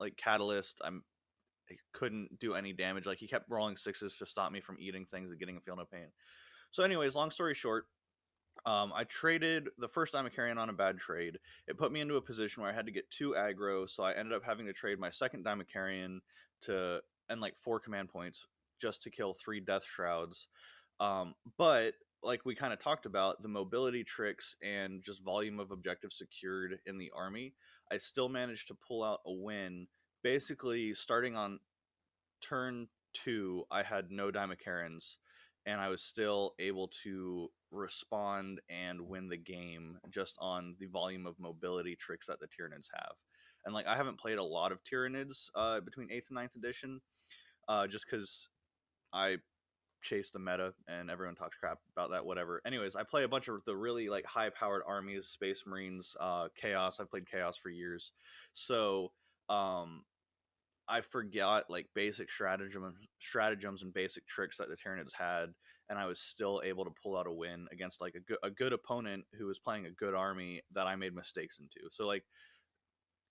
like catalyst. I couldn't do any damage. Like he kept rolling sixes to stop me from eating things and getting a feel no pain. So, anyways, long story short, I traded the first time carrying on a bad trade. It put me into a position where I had to get 2 aggro, so I ended up having to trade my second Dimacarian to and like 4 command points just to kill 3 Death Shrouds. But like we kind of talked about, the mobility tricks and just volume of objectives secured in the army, I still managed to pull out a win. Basically, starting on turn 2, I had no Dimacarans, and I was still able to respond and win the game just on the volume of mobility tricks that the Tyranids have. And like I haven't played a lot of Tyranids between 8th and 9th edition, just because I chase the meta and everyone talks crap about that. Whatever. Anyways, I play a bunch of the really like high powered armies, Space Marines, Chaos. I've played Chaos for years, so um, I forgot like basic stratagems and basic tricks that the Tyranids had, and I was still able to pull out a win against like a good opponent who was playing a good army that I made mistakes into. So like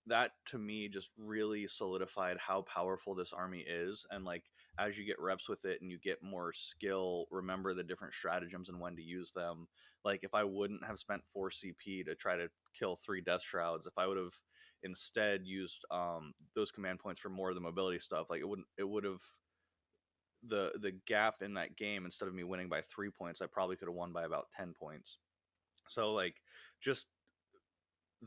that to me just really solidified how powerful this army is, and like as you get reps with it and you get more skill, remember the different stratagems and when to use them. Like if I wouldn't have spent 4 CP to try to kill 3 Death Shrouds, if I would have instead used those command points for more of the mobility stuff, like it would have the gap in that game, instead of me winning by 3 points, I probably could have won by about 10 points. So like just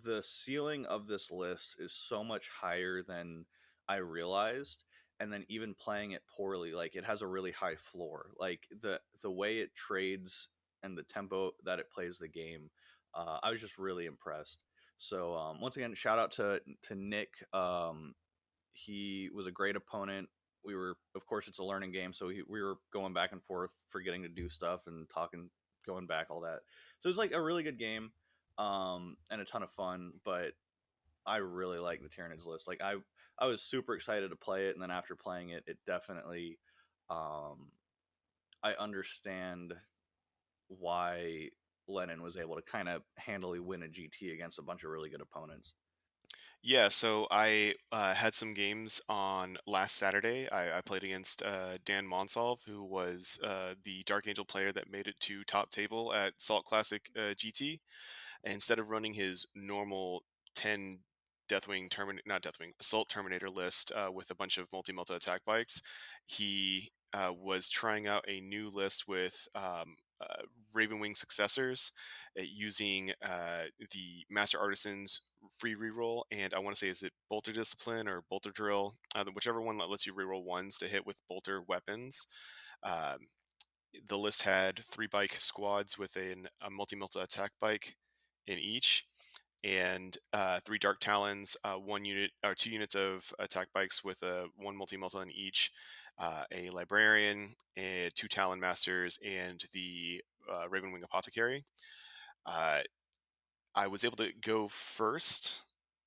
the ceiling of this list is so much higher than I realized. And then even playing it poorly, like it has a really high floor. Like the way it trades and the tempo that it plays the game, I was just really impressed. So once again, shout out to Nick. He was a great opponent. We were, of course, it's a learning game, so we were going back and forth, forgetting to do stuff and talking, going back, all that. So it was like a really good game, and a ton of fun. But I really like the Tyranids list. Like I was super excited to play it, and then after playing it, it definitely, um, I understand why Lennon was able to kind of handily win a GT against a bunch of really good opponents. Yeah, so I had some games on last Saturday. I played against Dan Monsalve, who was the Dark Angel player that made it to top table at Salt Classic GT. And instead of running his normal 10 not Deathwing, Assault Terminator list with a bunch of multi-multi attack bikes, he was trying out a new list with Ravenwing successors using the Master Artisan's free reroll, and I want to say, is it Bolter Discipline or Bolter Drill? Whichever one that lets you reroll ones to hit with Bolter weapons. Um, the list had 3 bike squads with a multi-multi attack bike in each, and 3 Dark Talons, 1 unit or 2 units of attack bikes with one multi-multi in each, a Librarian, and 2 Talon Masters, and the Ravenwing Apothecary. Uh, I was able to go first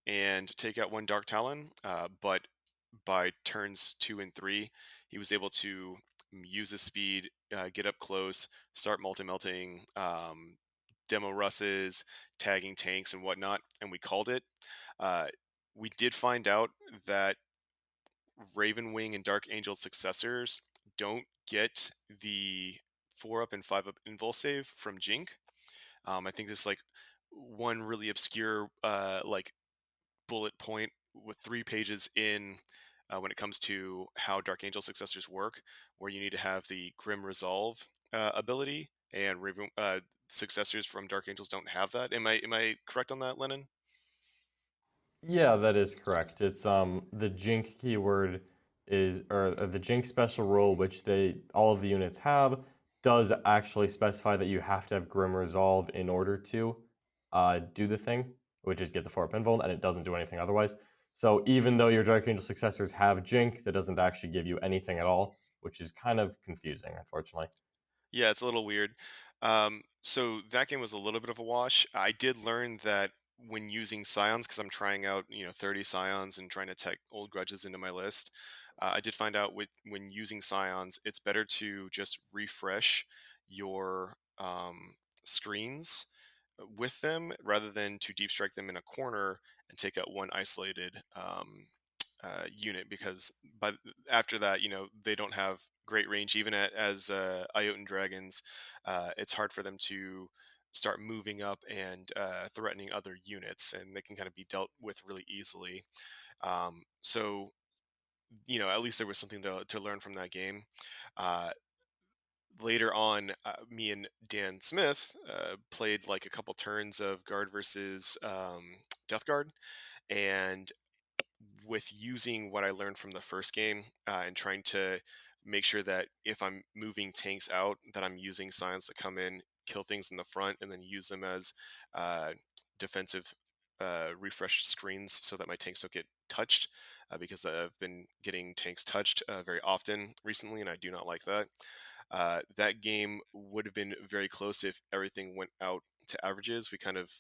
and take out 1 Dark Talon, but by turns 2 and 3, he was able to use his speed, get up close, start multi-melting, demo Russes, tagging tanks and whatnot, and we called it. Uh, we did find out that Ravenwing and Dark Angel successors don't get the 4-up and 5-up invul save from Jink. I think this is like one really obscure like bullet point with 3 pages in when it comes to how Dark Angel successors work, where you need to have the Grim Resolve ability, and successors from Dark Angels don't have that. Am I correct on that, Lennon? Yeah, that is correct. It's the Jink keyword is or the Jink special rule, which they all of the units have, does actually specify that you have to have Grim Resolve in order to do the thing, which is get the 4-up invuln, and it doesn't do anything otherwise. So even though your Dark Angel successors have Jink, that doesn't actually give you anything at all, which is kind of confusing, unfortunately. Yeah, it's a little weird. So that game was a little bit of a wash. I did learn that when using Scions, because I'm trying out, 30 Scions and trying to tech old grudges into my list, I did find out when using Scions, it's better to just refresh your screens with them rather than to deep strike them in a corner and take out one isolated unit, because after that, they don't have great range even as Iotan dragons. It's hard for them to start moving up and threatening other units, and they can kind of be dealt with really easily. So at least there was something to learn from that game. Uh, Later on, me and Dan Smith played like a couple turns of guard versus Death Guard, and with using what I learned from the first game and trying to make sure that if I'm moving tanks out, that I'm using science to come in, kill things in the front, and then use them as uh, defensive refresh screens so that my tanks don't get touched. Because I've been getting tanks touched very often recently, and I do not like that. That game would have been very close if everything went out to averages. We kind of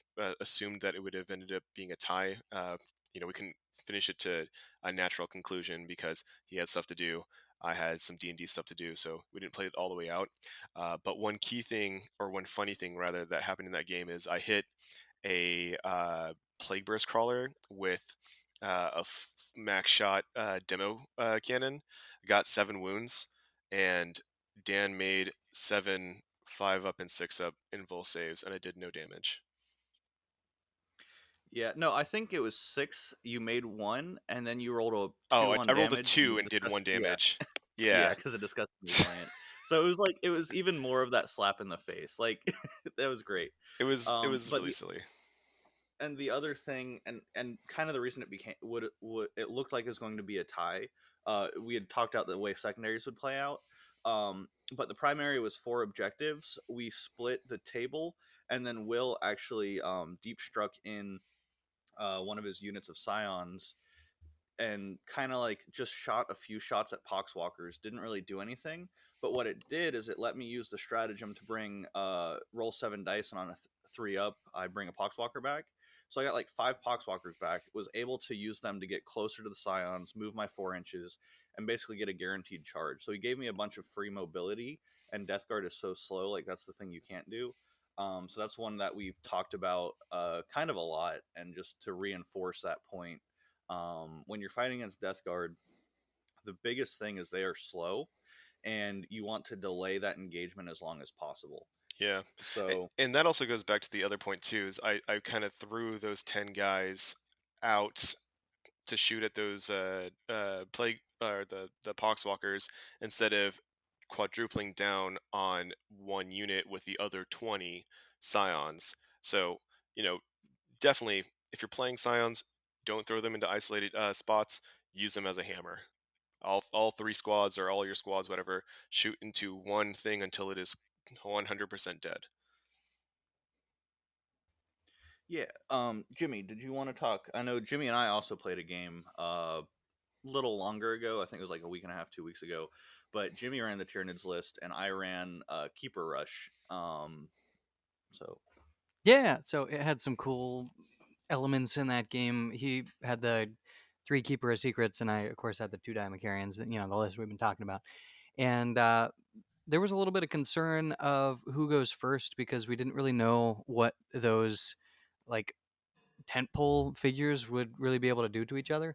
assumed that it would have ended up being a tie. We couldn't finish it to a natural conclusion because he had stuff to do. I had some D&D stuff to do, so we didn't play it all the way out. But one key thing, or one funny thing rather, that happened in that game is I hit a Plague Burst Crawler with max shot demo cannon. Got 7 wounds, and Dan made 7 5-up and 6-up invul saves, and I did no damage. Yeah, no, I think it was 6. You made one, and then you rolled a Oh, 2 I on rolled a damage, and 2 it and did 1 yeah, damage. yeah, Yeah. because it disgusted me playing it. So it was like it was even more of that slap in the face. Like that was great. It was But really silly. the other thing, and kind of the reason it became what it looked like it was going to be a tie. We had talked out the way secondaries would play out. But the primary was 4 objectives. We split the table, and then Will actually deep struck in one of his units of scions and kind of like just shot a few shots at poxwalkers. Didn't really do anything, but what it did is it let me use the stratagem to bring roll 7 dice, and on a 3 up I bring a poxwalker back. So I got like 5 poxwalkers back, was able to use them to get closer to the scions, move my 4 inches, and basically get a guaranteed charge. So he gave me a bunch of free mobility, and Death Guard is so slow, like that's the thing you can't do. So that's one that we've talked about kind of a lot, and just to reinforce that point, when you're fighting against Death Guard, the biggest thing is they are slow, and you want to delay that engagement as long as possible. Yeah. So, And that also goes back to the other point too, is I kind of threw those 10 guys out to shoot at those plague or the poxwalkers instead of quadrupling down on one unit with the other 20 scions. So, you know, definitely if you're playing scions, don't throw them into isolated spots, use them as a hammer. All three squads or all your squads, whatever, shoot into one thing until it is 100% dead. yeah, Jimmy, did you want to talk? I know Jimmy and I also played a game little longer ago. I think it was like a week and a half, 2 weeks ago. But Jimmy ran the Tyranids list, and I ran Keeper Rush. So Yeah, so it had some cool elements in that game. He had the 3 Keeper of Secrets, and I, of course, had the 2 Dimacarians, the list we've been talking about. And there was a little bit of concern of who goes first because we didn't really know what those, like, tentpole figures would really be able to do to each other.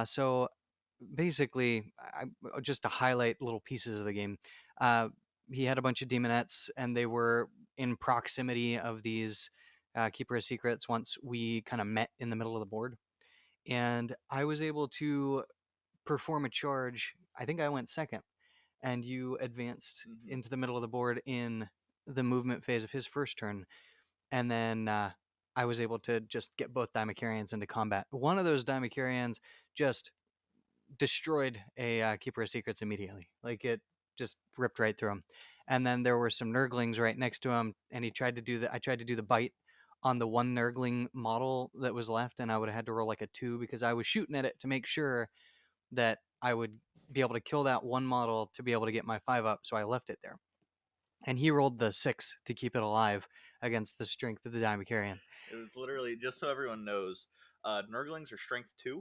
So basically, just to highlight little pieces of the game, uh, he had a bunch of demonettes, and they were in proximity of these Keeper of Secrets once we kind of met in the middle of the board. And I was able to perform a charge. I think I went second, and you advanced into the middle of the board in the movement phase of his first turn. And then I was able to just get both Dimacarians into combat. One of those Dimacarians just destroyed a Keeper of Secrets immediately. Like, it just ripped right through him. And then there were some Nurglings right next to him, and I tried to do the bite on the one Nurgling model that was left, and I would have had to roll like a 2 because I was shooting at it to make sure that I would be able to kill that one model to be able to get my 5 up, so I left it there. And he rolled the 6 to keep it alive against the strength of the Dimacarian. it was literally, just so everyone knows, Nurglings are strength 2,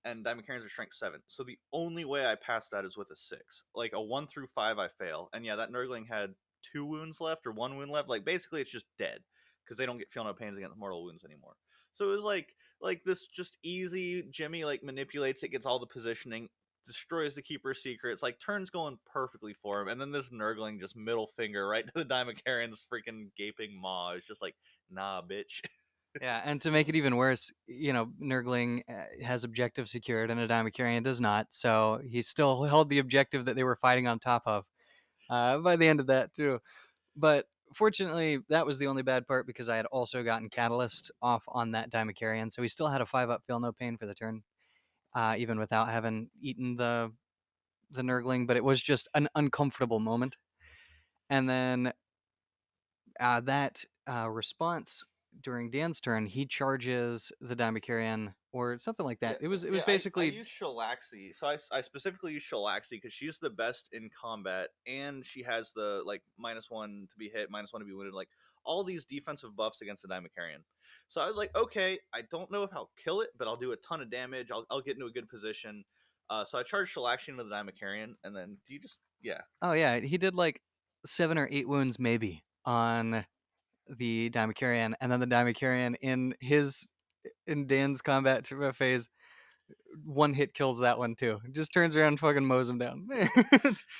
and Dimacarians are strength 7. So the only way I pass that is with a 6. Like a 1 through 5, I fail. And yeah, that Nurgling had 2 wounds left or 1 wound left. Like basically, it's just dead because they don't get feel no pains against mortal wounds anymore. So it was like this just easy. Jimmy like manipulates it, gets all the positioning, destroys the Keeper Secrets, like turns going perfectly for him, and then this Nurgling just middle finger right to the Dimacarian's freaking gaping maw. It's just like, nah, bitch. Yeah, and to make it even worse, Nurgling has objective secured, and a Dimacarian does not. So he still held the objective that they were fighting on top of by the end of that too. But fortunately, that was the only bad part because I had also gotten Catalyst off on that Dimacarian, so he still had a 5 up, feel no pain for the turn, even without having eaten the Nurgling. But it was just an uncomfortable moment. And then that response during Dan's turn, he charges the Dimacarian or something like that. It was Yeah, I basically use Shalaxi. So I specifically use Shalaxi because she's the best in combat, and she has the like -1 to be hit, -1 to be wounded, like all these defensive buffs against the Dimacarian. So I was like, okay, I don't know if I'll kill it, but I'll do a ton of damage. I'll get into a good position. So I charged Shalaxi into the Dimacarian, and then do you just yeah. oh yeah, he did like 7 or 8 wounds maybe on the Dimacarian, and then the Dimacarian in Dan's combat phase, one hit kills that one too. Just turns around and fucking mows him down.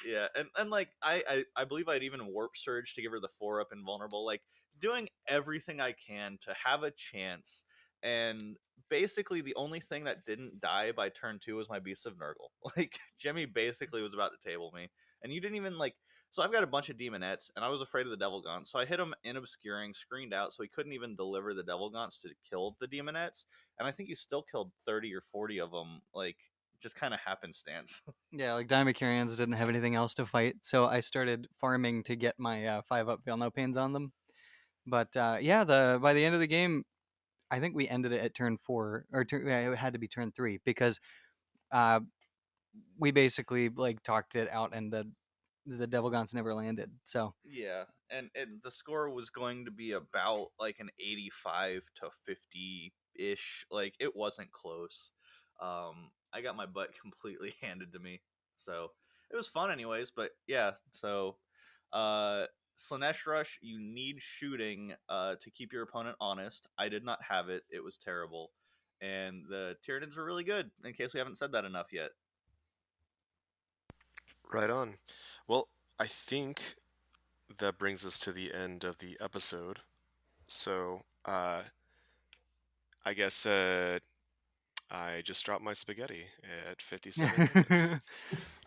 Yeah, and like I believe I'd even warp surge to give her the 4 up invulnerable, like doing everything I can to have a chance. And basically the only thing that didn't die by turn 2 was my Beast of Nurgle. Like Jimmy basically was about to table me, and you didn't even like. So I've got a bunch of demonettes, and I was afraid of the devil gaunts, so I hit him in obscuring, screened out, so he couldn't even deliver the devil gaunts to kill the demonettes. And I think you still killed 30 or 40 of them, like just kind of happenstance. Yeah, like Dimacarians didn't have anything else to fight, so I started farming to get my 5 up, feel no pains on them. But yeah, the by the end of the game, I think we ended it at turn 4, or it had to be turn 3, because uh, we basically like talked it out, and the Devil Gaunts never landed. So Yeah, and the score was going to be about like an 85 to 50 ish. Like it wasn't close. I got my butt completely handed to me, so it was fun anyways. But yeah, so uh, Slanesh Rush, you need shooting to keep your opponent honest. I did not have it; it was terrible. And the Tyranids were really good. In case we haven't said that enough yet. Right on. Well, I think that brings us to the end of the episode. So, I guess I just dropped my spaghetti at 57 minutes.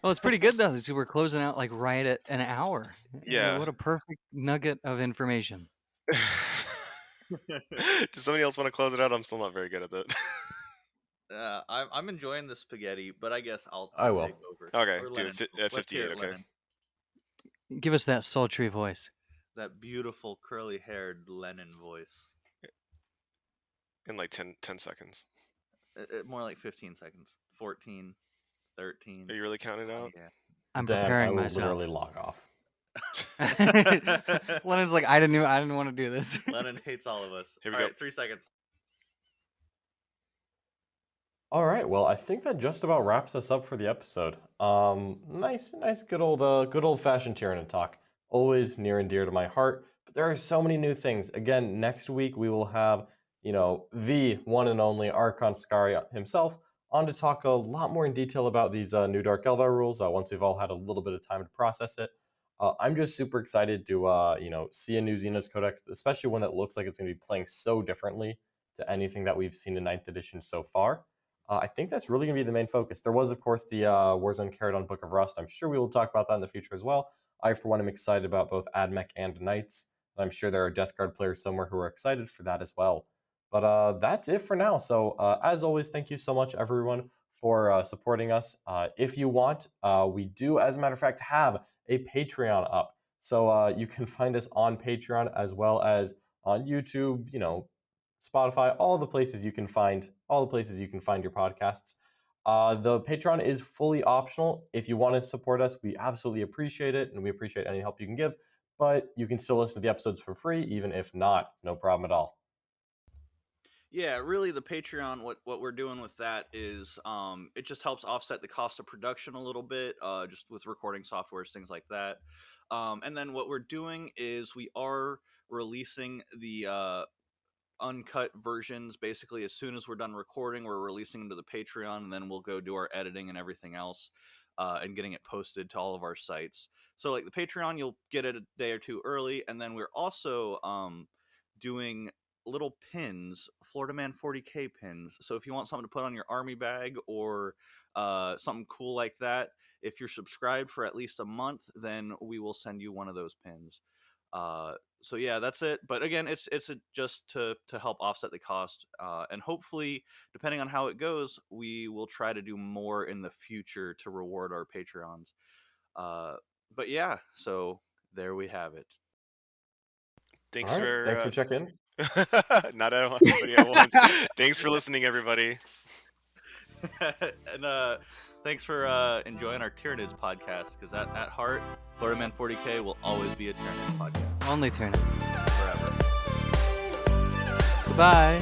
well, it's pretty good though. So we're closing out like right at an hour. Yeah. What a perfect nugget of information. Does somebody else want to close it out? I'm still not very good at that. I'm enjoying the spaghetti, but I guess I'll I will. take over. Okay, Or do Lennon. it at Let's hear 58. it, Okay. Lennon. Give us that sultry voice. That beautiful curly-haired Lennon voice. In like 10 seconds. More like 15 seconds. 14, 13. Are you really counting it out? Yeah. I'm Dan, I preparing will myself. literally log off. Lennon's like, I didn't want to do this. Lennon hates all of us. Here we All go. right, 3 seconds. All right, well, I think that just about wraps us up for the episode. Nice, good old-fashioned Tyranid talk. Always near and dear to my heart. But there are so many new things. Again, next week we will have, the one and only Archon Skari himself on to talk a lot more in detail about these new Dark Eldar rules. Once we've all had a little bit of time to process it, I'm just super excited to see a new Xenos Codex, especially one that looks like it's going to be playing so differently to anything that we've seen in 9th edition so far. I think that's really going to be the main focus. There was, of course, the Warzone Caradon Book of Rust. I'm sure we will talk about that in the future as well. I, for one, am excited about both AdMech and Knights. I'm sure there are Death Guard players somewhere who are excited for that as well. But that's it for now. So, as always, thank you so much, everyone, for supporting us. If you want, we do, as a matter of fact, have a Patreon up. So you can find us on Patreon as well as on YouTube, Spotify, all the places you can find your podcasts. The Patreon is fully optional. If you want to support us, we absolutely appreciate it, and we appreciate any help you can give. But you can still listen to the episodes for free, even if not. It's no problem at all. Yeah, really, the Patreon. What we're doing with that is, it just helps offset the cost of production a little bit, just with recording softwares, things like that. And then what we're doing is we are releasing the uncut versions basically as soon as we're done recording. We're releasing them to the Patreon, and then we'll go do our editing and everything else, and getting it posted to all of our sites. So like the Patreon, you'll get it a day or two early, and then we're also doing little pins, Florida Man 40k pins. So if you want something to put on your army bag or something cool like that, if you're subscribed for at least a month, then we will send you one of those pins. So yeah, that's it. But again, it's just to help offset the cost, and hopefully, depending on how it goes, we will try to do more in the future to reward our Patreons. But yeah, so there we have it. Thanks All right, thanks for checking. Not everybody at once. Thanks for listening, everybody. And thanks for enjoying our Tyranids podcast, because at heart, Florida Man 40k will always be a Tyranids podcast. Only Tyranids. Forever. Goodbye.